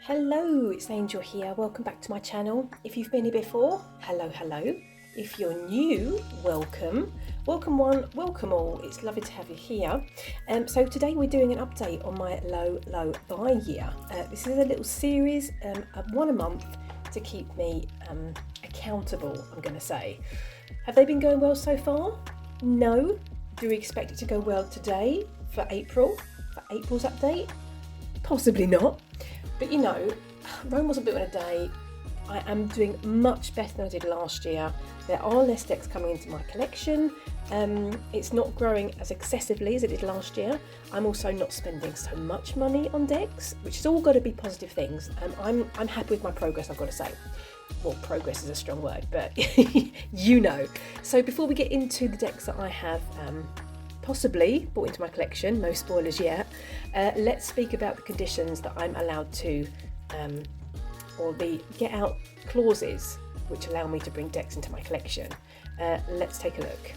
Hello, it's Angel here. Welcome back to my channel. If you've been here before, hello, hello. If you're new, welcome. Welcome one, welcome all. It's lovely to have you here. So today we're doing an update on my low buy year. This is a little series of one a month to keep me accountable, I'm going to say. Have they been going well so far? No. Do we expect it to go well today for April? For April's update? Possibly not. But you know, Rome wasn't built in a day. I am doing much better than I did last year. There are less decks coming into my collection. It's not growing as excessively as it did last year. I'm also not spending so much money on decks, which has all got to be positive things. I'm happy with my progress, I've got to say. Well, progress is a strong word, but you know. So before we get into the decks that I have possibly brought into my collection, no spoilers yet, let's speak about the conditions that I'm allowed to, or the get out clauses which allow me to bring decks into my collection. Let's take a look.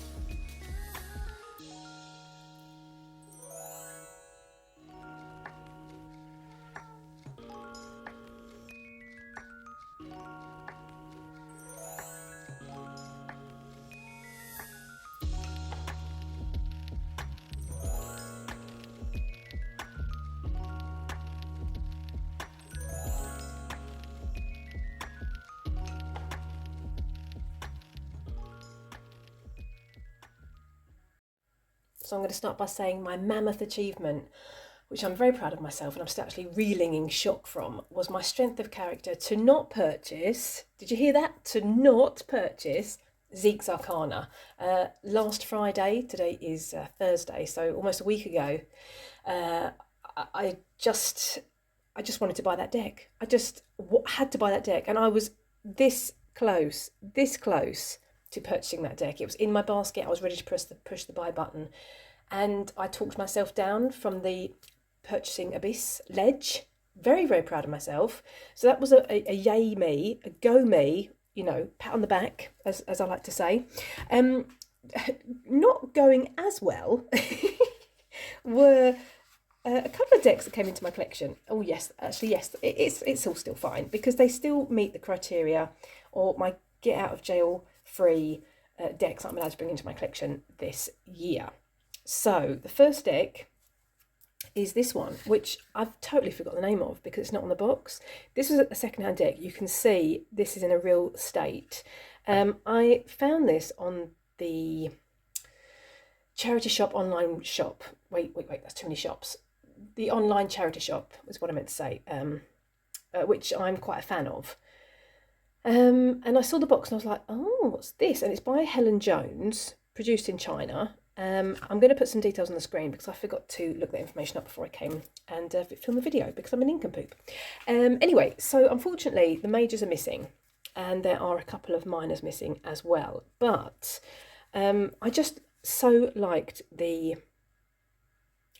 So I'm going to start by saying my mammoth achievement, which I'm very proud of myself and I'm still actually reeling in shock from, was my strength of character to not purchase, did you hear that? To not purchase Zeke's Arcana. Last Friday, today is Thursday, so almost a week ago, I just wanted to buy that deck. I just had to buy that deck, and I was this close to purchasing that deck. It was in my basket. I was ready to push the buy button, and I talked myself down from the purchasing abyss ledge. Very, very proud of myself. So that was a yay me, a go me, you know, pat on the back, as I like to say. Not going as well were a couple of decks that came into my collection. Oh yes, actually yes, it's all still fine because they still meet the criteria, or my get out of jail free decks I'm allowed to bring into my collection this year. So the first deck is this one, which I've totally forgot the name of because it's not on the box. This is a secondhand deck. You can see this is in a real state. I found this on the charity shop, online shop. Wait, that's too many shops. The online charity shop is what I meant to say, which I'm quite a fan of. And I saw the box and I was like, oh, what's this? And it's by Helen Jones, produced in China. I'm going to put some details on the screen because I forgot to look that information up before I came and film the video because I'm an nincompoop. Anyway, so unfortunately the majors are missing and there are a couple of minors missing as well. But I just so liked the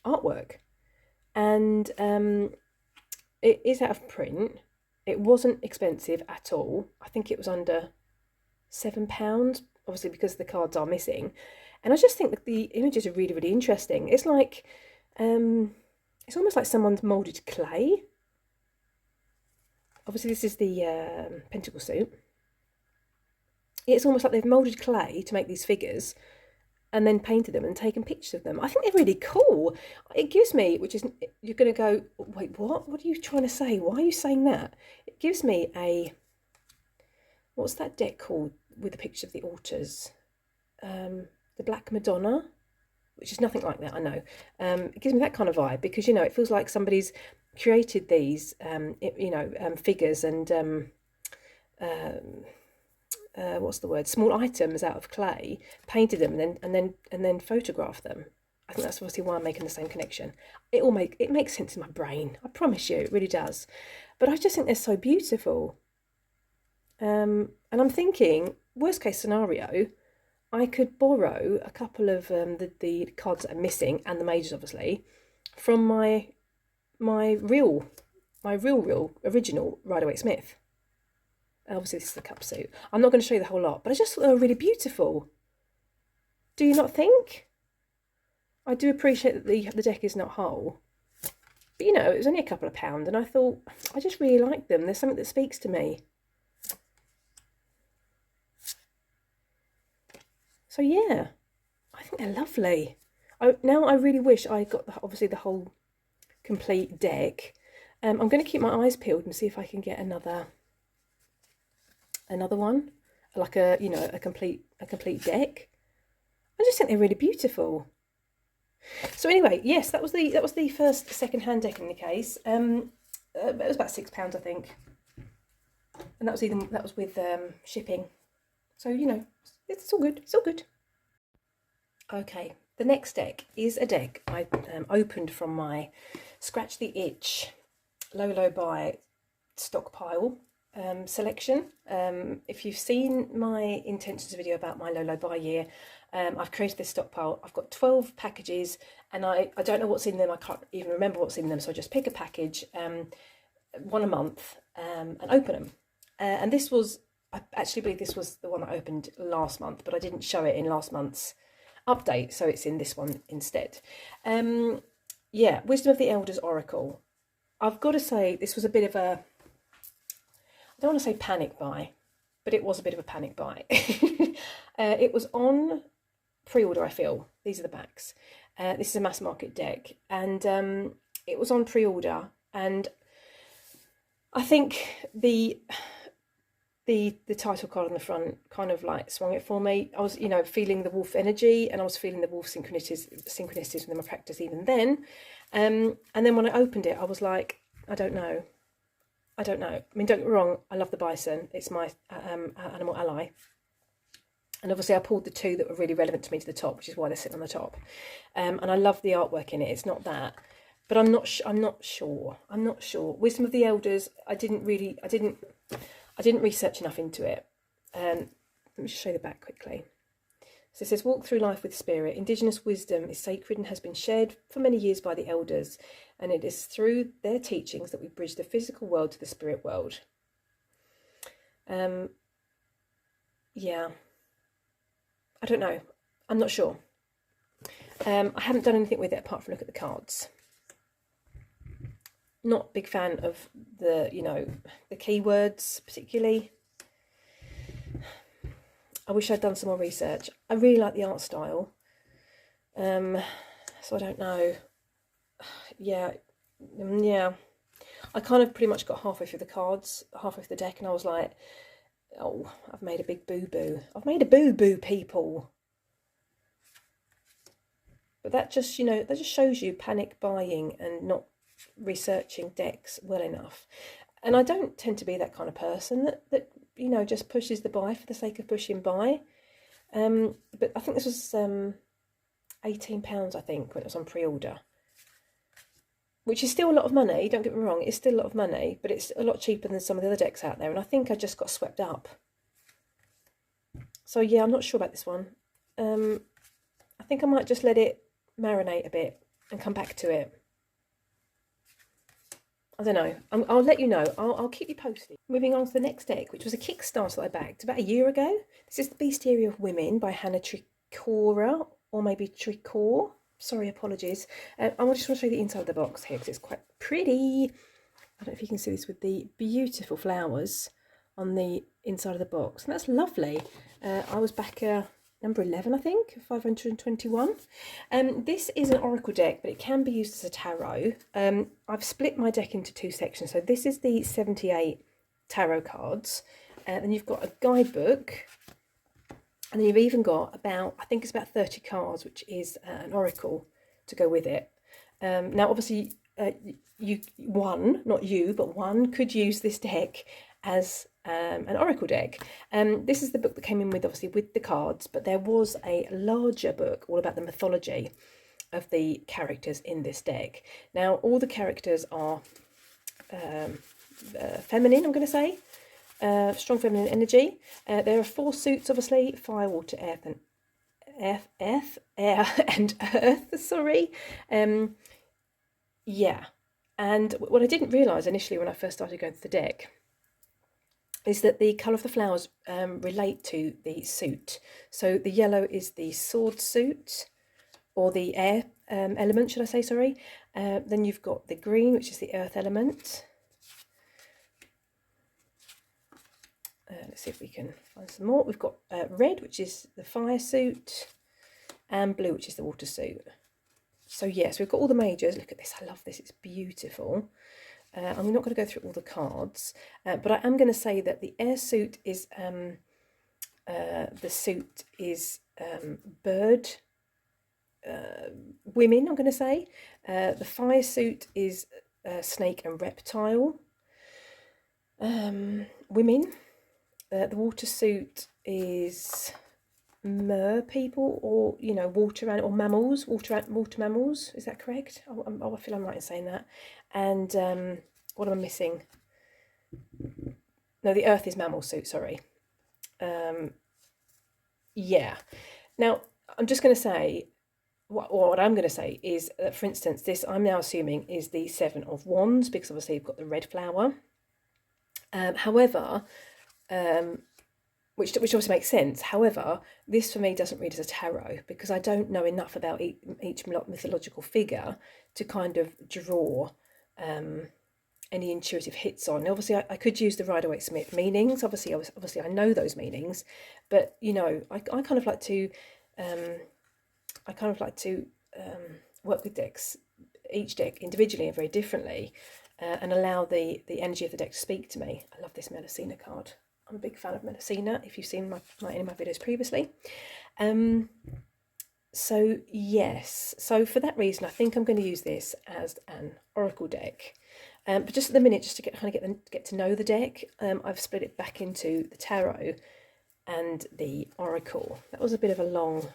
artwork, and it is out of print. It wasn't expensive at all. I think it was under £7, obviously because the cards are missing. And I just think that the images are really, really interesting. It's like, it's almost like someone's moulded clay. Obviously this is the pentacle suit. It's almost like they've moulded clay to make these figures and then painted them and taken pictures of them. I think they're really cool. It gives me, which is, you're going to go, wait, what? What are you trying to say? Why are you saying that? It gives me a, what's that deck called with the picture of the altars? The Black Madonna, which is nothing like that, I know. It gives me that kind of vibe because, you know, it feels like somebody's created these, figures and what's the word? Small items out of clay, painted them, and then photographed them. I think that's obviously why I'm making the same connection. It makes sense in my brain. I promise you, it really does. But I just think they're so beautiful. And I'm thinking, worst case scenario, I could borrow a couple of the cards that are missing and the majors, obviously, from my real original Rider-Waite-Smith. Obviously this is the cup suit. I'm not going to show you the whole lot, but I just thought they were really beautiful. Do you not think? I do appreciate that the deck is not whole. But, you know, it was only a couple of pounds, and I thought, I just really like them. There's something that speaks to me. So, yeah, I think they're lovely. Now I really wish I got, obviously, the whole complete deck. I'm going to keep my eyes peeled and see if I can get another one, like a, you know, a complete deck. I just think they're really beautiful. So anyway, yes, that was the first second-hand deck in the case. It was about £6, I think, and that was with shipping. So, you know, it's all good. It's all good. Okay, the next deck is a deck I opened from my Scratch the Itch low buy stockpile selection. If you've seen my intentions video about my low buy year, I've created this stockpile. I've got 12 packages, and I don't know what's in them. I can't even remember what's in them, so I just pick a package, one a month, and open them. And this was, I actually believe this was the one that I opened last month, but I didn't show it in last month's update, so it's in this one instead. Yeah, Wisdom of the Elders Oracle. I've got to say, this was a bit of a, I don't want to say panic buy, but it was a bit of a panic buy. It was on pre-order, I feel. These are the backs. This is a mass market deck, and it was on pre-order, and I think the title card on the front kind of like swung it for me. I was, you know, feeling the wolf energy, and I was feeling the wolf synchronicities within my practice even then. And then when I opened it, I was like, I don't know. I mean, don't get me wrong, I love the bison. It's my animal ally. And obviously I pulled the two that were really relevant to me to the top, which is why they're sitting on the top. And I love the artwork in it. It's not that. But I'm not sure. Wisdom of the Elders, I didn't research enough into it. Let me just show you the back quickly. So it says, walk through life with spirit. Indigenous wisdom is sacred and has been shared for many years by the elders, and it is through their teachings that we bridge the physical world to the spirit world. Yeah, I don't know. I'm not sure. I haven't done anything with it apart from look at the cards. Not a big fan of the, you know, the keywords particularly. I wish I'd done some more research. I really like the art style. So I don't know. Yeah. I kind of pretty much got halfway through the cards, halfway through the deck, and I was like, oh, I've made a big boo-boo. I've made a boo-boo, people. But that just, you know, that just shows you panic buying and not researching decks well enough. And I don't tend to be that kind of person that you know, just pushes the buy for the sake of pushing buy. But I think this was £18, I think, when it was on pre-order, which is still a lot of money. Don't get me wrong, it's still a lot of money, but it's a lot cheaper than some of the other decks out there, and I think I just got swept up. So yeah, I'm not sure about this one. I think I might just let it marinate a bit and come back to it. I don't know. I'll let you know. I'll keep you posted. Moving on to the next deck, which was a Kickstarter that I backed about a year ago. This is the Beastiary of Women by Hannah Tricora, or maybe Tricor. Sorry, apologies. I just want to show you the inside of the box here because it's quite pretty. I don't know if you can see this with the beautiful flowers on the inside of the box. And that's lovely. I was backer number 11, I think, 521. This is an oracle deck, but it can be used as a tarot. I've split my deck into two sections. So this is the 78 tarot cards, and you've got a guidebook, and then you've even got about, I think it's about 30 cards, which is an oracle to go with it. Now, obviously, one could use this deck as an oracle deck. This is the book that came in with, obviously, with the cards, but there was a larger book all about the mythology of the characters in this deck. Now, all the characters are feminine, I'm going to say, strong feminine energy. There are 4 suits, obviously: fire, water, air, and earth. Sorry. Yeah. And what I didn't realise initially when I first started going through the deck is that the colour of the flowers relate to the suit. So the yellow is the sword suit, or the air element, should I say, sorry. Then you've got the green, which is the earth element. Let's see if we can find some more. We've got red, which is the fire suit, and blue, which is the water suit. So yes, we've got all the majors. Look at this, I love this, it's beautiful. I'm not going to go through all the cards, but I am going to say that the air suit is, bird, women, I'm going to say. The fire suit is snake and reptile, women. The water suit is mer people, or water or mammals, water mammals. Is that correct? I feel I'm right in saying that. And what am I missing? No, the earth is mammal suit. Sorry. Yeah. Now I'm just going to say what I'm going to say is that, for instance, this I'm now assuming is the 7 of Wands, because obviously you've got the red flower. However, which obviously makes sense. However, this for me doesn't read as a tarot, because I don't know enough about each mythological figure to kind of draw any intuitive hits on. Obviously, I could use the Rider-Waite-Smith meanings. Obviously, I know those meanings, but I kind of like to work with decks, each deck individually and very differently, and allow the energy of the deck to speak to me. I love this Melacina card. I'm a big fan of Melacina, if you've seen any of my videos previously. So yes, so for that reason, I think I'm going to use this as an oracle deck. But just at the minute, just to get to know the deck, I've split it back into the tarot and the oracle. That was a bit of a long,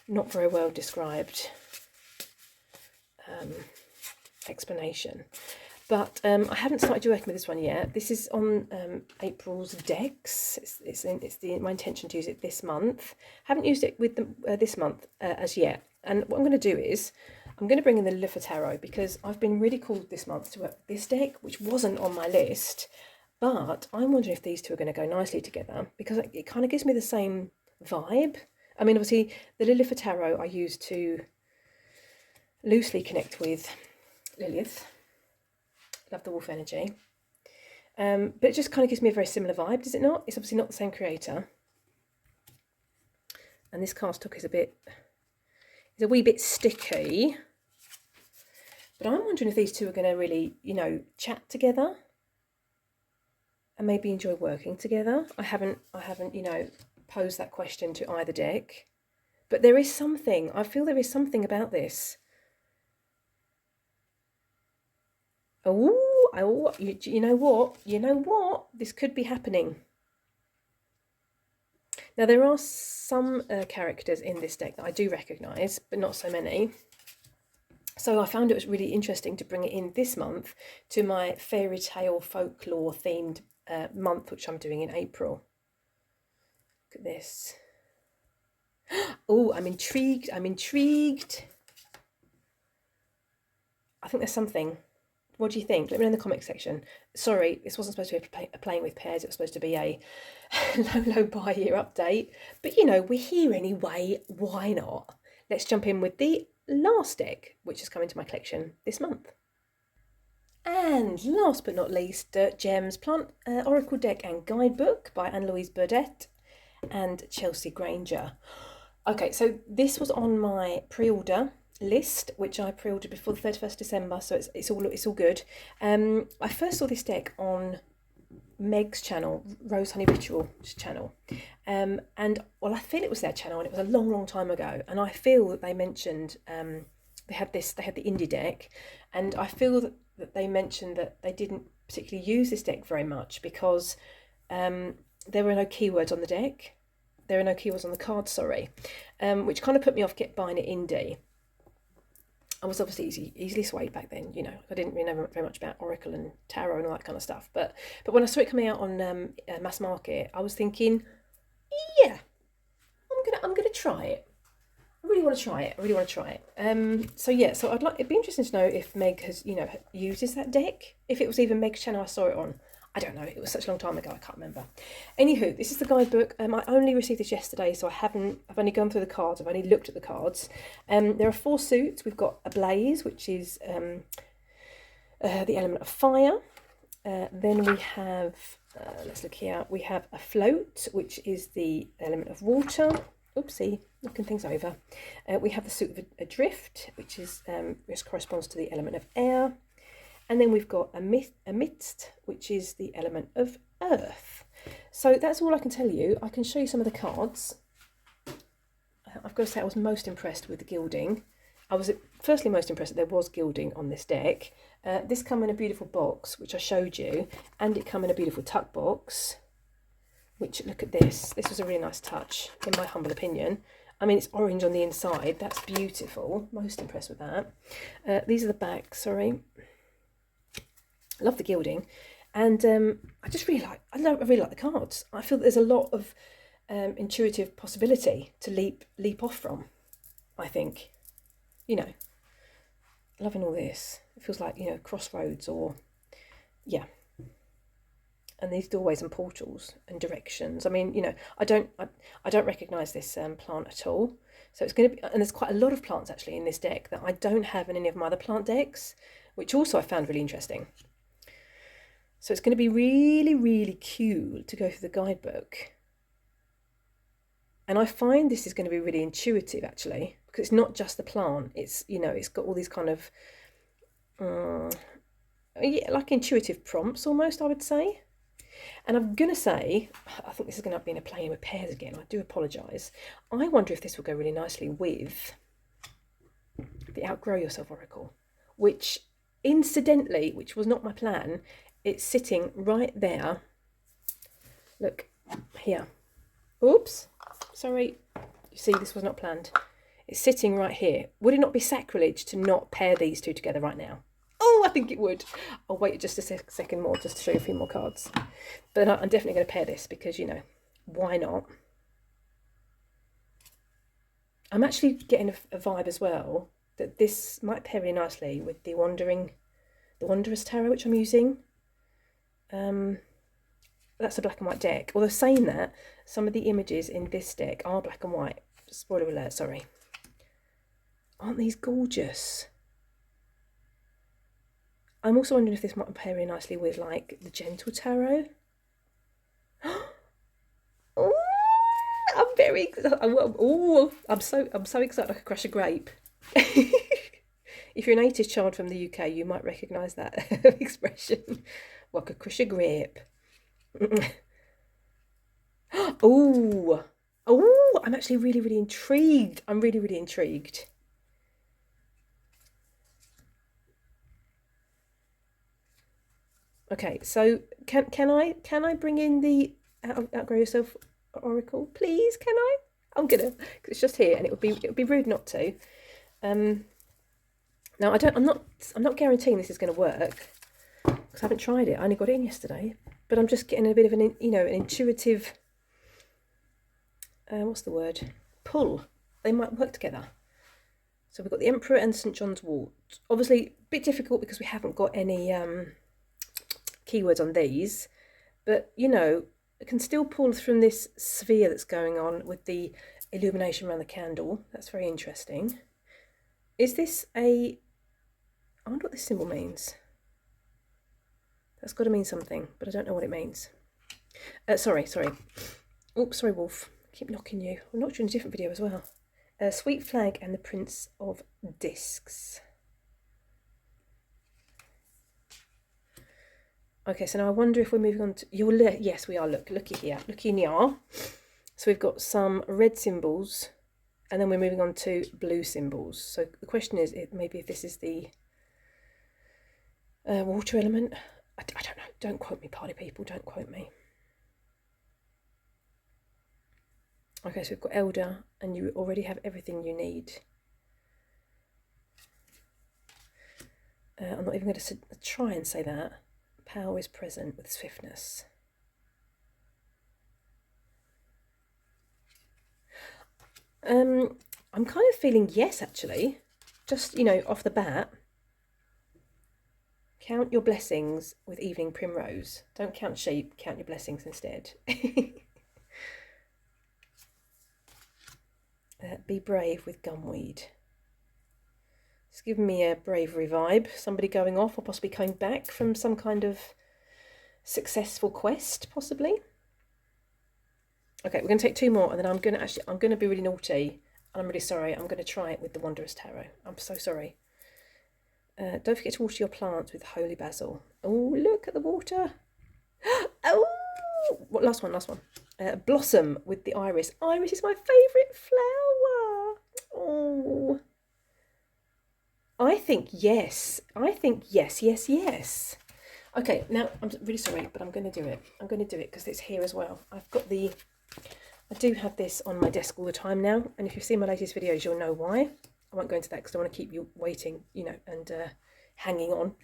not very well described explanation. But I haven't started working with this one yet. This is on April's decks. It's my intention to use it this month. Haven't used it with them this month as yet. And what I'm going to do is I'm going to bring in the Lilith Tarot, because I've been really called this month to work with this deck, which wasn't on my list. But I'm wondering if these two are going to go nicely together, because it kind of gives me the same vibe. I mean, obviously, the Lilith Tarot I use to loosely connect with Lilith. Love the wolf energy. But it just kind of gives me a very similar vibe, does it not? It's obviously not the same creator. And this cardstock is a wee bit sticky. But I'm wondering if these two are going to really, chat together and maybe enjoy working together. I haven't, posed that question to either deck. But there is something, I feel there is something about this. Oh, you know what? This could be happening. Now, there are some characters in this deck that I do recognise, but not so many. So I found it was really interesting to bring it in this month to my fairy tale folklore themed month, which I'm doing in April. Look at this. Oh, I'm intrigued. I think there's something. What do you think? Let me know in the comment section. Sorry, this wasn't supposed to be a playing with pairs. It was supposed to be a low buy year update. But we're here anyway. Why not? Let's jump in with the last deck, which has come into my collection this month. And last but not least, Dirt Gems Plant Oracle Deck and Guidebook by Anne-Louise Burdett and Chelsea Granger. Okay, so this was on my pre-order list, which I pre-ordered before the 31st December, so it's all good. I first saw this deck on Meg's channel, Rose Honey Ritual's channel, and I feel it was their channel, and it was a long time ago, and I feel that they mentioned they had the indie deck, and I feel that they mentioned that they didn't particularly use this deck very much because there were no keywords on the deck. There are no keywords on the card, sorry, which kind of put me off buying it indie. I was obviously easily swayed back then, I didn't really know very much about Oracle and Tarot and all that kind of stuff. But when I saw it coming out on mass market, I was thinking, yeah, I'm gonna try it. I really want to try it. So it'd be interesting to know if Meg has, uses that deck. If it was even Meg's channel I saw it on, I don't know. It was such a long time ago. I can't remember. Anywho, this is the guidebook. I only received this yesterday, so I've only gone through the cards. I've only looked at the cards. There are 4 suits. We've got a blaze, which is the element of fire. Then we have, let's look here. We have a float, which is the element of water. Oopsie, knocking things over. We have the suit of adrift, which corresponds to the element of air. And then we've got amidst, which is the element of earth. So that's all I can tell you. I can show you some of the cards. I've got to say I was most impressed with the gilding. I was firstly most impressed that there was gilding on this deck. This came in a beautiful box, which I showed you, and it came in a beautiful tuck box, which, look at this. This was a really nice touch, in my humble opinion. I mean, it's orange on the inside. That's beautiful. Most impressed with that. These are the backs, sorry. Love the gilding, and I really like the cards. I feel that there's a lot of intuitive possibility to leap off from. I think, you know, loving all this. It feels like, you know, crossroads, or yeah. And these doorways and portals and directions. I mean, you know, I don't recognise this plant at all. So it's going to be, and there's quite a lot of plants actually in this deck that I don't have in any of my other plant decks, which also I found really interesting. So it's going to be really, really cool to go through the guidebook. And I find this is going to be really intuitive, actually, because it's not just the plant. It's, you know, it's got all these kind of, like intuitive prompts almost, I would say. And I'm going to say, I think this is going to be in a playing with pairs again. I do apologise. I wonder if this will go really nicely with the Outgrow Yourself Oracle, which incidentally, which was not my plan, it's sitting right there. Look, here. Oops, sorry. You see, this was not planned. It's sitting right here. Would it not be sacrilege to not pair these two together right now? Oh, I think it would. I'll wait just a second more just to show you a few more cards. But I'm definitely going to pair this because, you know, why not? I'm actually getting a vibe as well that this might pair really nicely with the Wanderer's Tarot, which I'm using. That's a black and white deck. Although saying that, some of the images in this deck are black and white. Spoiler alert, sorry. Aren't these gorgeous? I'm also wondering if this might pair really nicely with like the Gentle Tarot. Oh, I'm very excited. Oh, I'm so excited I could crush a grape. If you're an 80s child from the UK, you might recognise that expression. Well, I could crush a grape. Oh, I'm actually really, really intrigued. I'm really, really intrigued. Okay, so can I bring in the Outgrow Yourself Oracle, please? Can I? I'm gonna, cause it's just here, and it would be rude not to. Now I'm not guaranteeing this is going to work because I haven't tried it. I only got it in yesterday, but I'm just getting a bit of an intuitive. What's the word? Pull. They might work together. So we've got the Emperor and St. John's Wort. Obviously, a bit difficult because we haven't got any keywords on these, but you know, it can still pull from this sphere that's going on with the illumination around the candle. That's very interesting. Is this I wonder what this symbol means. That's got to mean something, but I don't know what it means. Sorry. Oops, sorry, Wolf. I keep knocking you. I knocked you in a different video as well. Sweet Flag and the Prince of Discs. Okay, so now I wonder if we're moving on to yes, we are. Looky here. Looky in here. So we've got some red symbols, and then we're moving on to blue symbols. So the question is, maybe if this is the water element. I don't know. Don't quote me, party people. Don't quote me. Okay, so we've got Elder, and you already have everything you need. I'm not even going to try and say that. Power is present with swiftness. I'm kind of feeling yes, actually. Just, you know, off the bat. Count your blessings with evening primrose. Don't count sheep, count your blessings instead. Be brave with gumweed. It's given me a bravery vibe. Somebody going off or possibly coming back from some kind of successful quest, possibly. Okay, we're going to take 2 more, and then I'm going to be really naughty. And I'm really sorry. I'm going to try it with the Wondrous Tarot. I'm so sorry. Don't forget to water your plants with holy basil. Oh, look at the water. Oh, last one. Blossom with the iris. Iris is my favourite flower. Oh, I think yes. Yes. Okay, now I'm really sorry, but I'm going to do it. Because it's here as well. I do have this on my desk all the time now, and if you've seen my latest videos, you'll know why. I won't go into that because I want to keep you waiting, and hanging on.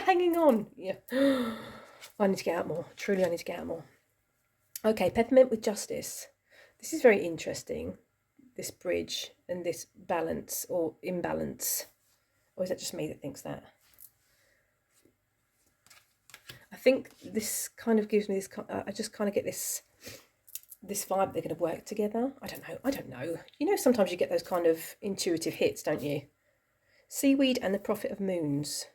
Hanging on. Yeah. I need to get out more. Truly, I need to get out more. Okay, peppermint with justice. This is very interesting. This bridge and this balance or imbalance. Or is that just me that thinks that? I think this kind of gives me this. I just kind of get this vibe they're going to work together. I don't know. Sometimes you get those kind of intuitive hits, don't you? Seaweed and the Prophet of Moons.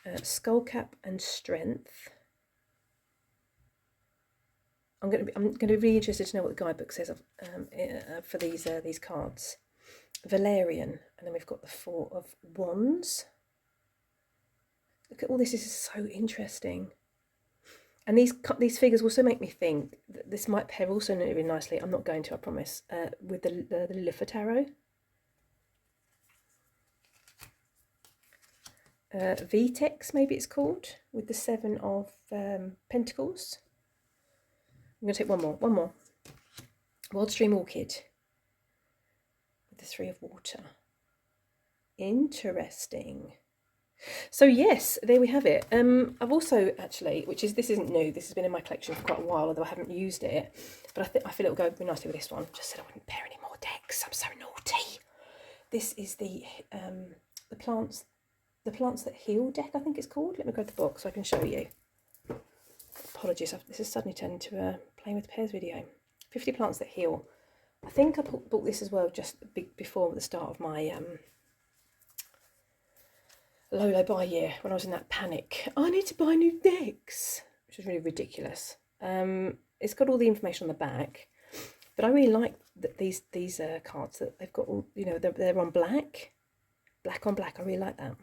Skullcap and Strength. I'm going to be really interested to know what the guidebook says for these cards. Valerian, and then we've got the 4 of Wands. Look at all this. This is so interesting. And these figures also make me think that this might pair also really nicely. I'm not going to, I promise, with the Lilith Tarot. Vitex, maybe it's called, with the 7 of Pentacles. I'm going to take one more. Wild Stream Orchid with the 3 of Water. Interesting. So yes, there we have it. I've also actually, this isn't new, this has been in my collection for quite a while, although I haven't used it, but I feel it'll go really nicely with this one. Just said I wouldn't pair any more decks. I'm so naughty. This is the plants that heal deck, I think it's called. Let me grab the book so I can show you. Apologies, this has suddenly turned into a playing with pairs video. 50 plants that heal. I think I bought this as well just before the start of my low buy year, when I was in that panic. I need to buy new decks, which was really ridiculous. It's got all the information on the back, but I really like these cards that they've got all, they're on black on black. I really like that.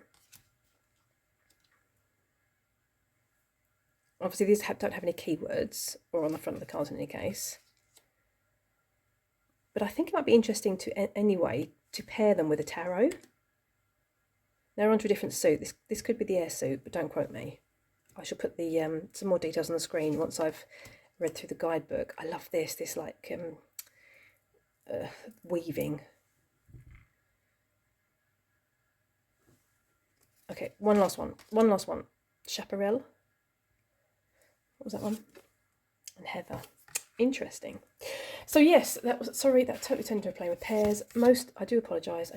Obviously these don't have any keywords or on the front of the cards in any case, but I think it might be interesting to pair them with a tarot. They're onto a different suit. This could be the air suit, but don't quote me. I shall put the some more details on the screen once I've read through the guidebook. I love this like weaving. Okay, one last one. Chaparral. What was that one? And Heather. Interesting. So yes, that totally turned into a playing with pairs. I do apologise.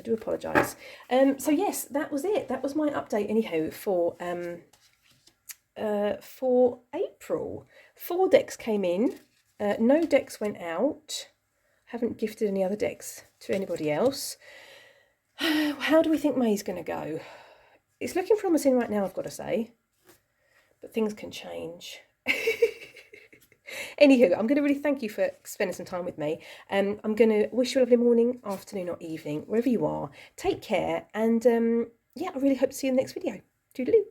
So yes, that was it. That was my update anyhow for April. 4 decks came in. No decks went out. Haven't gifted any other decks to anybody else. How do we think May's going to go? It's looking promising right now, I've got to say. But things can change. Anywho, I'm going to really thank you for spending some time with me. I'm going to wish you a lovely morning, afternoon or evening, wherever you are. Take care, and yeah, I really hope to see you in the next video. Toodaloo.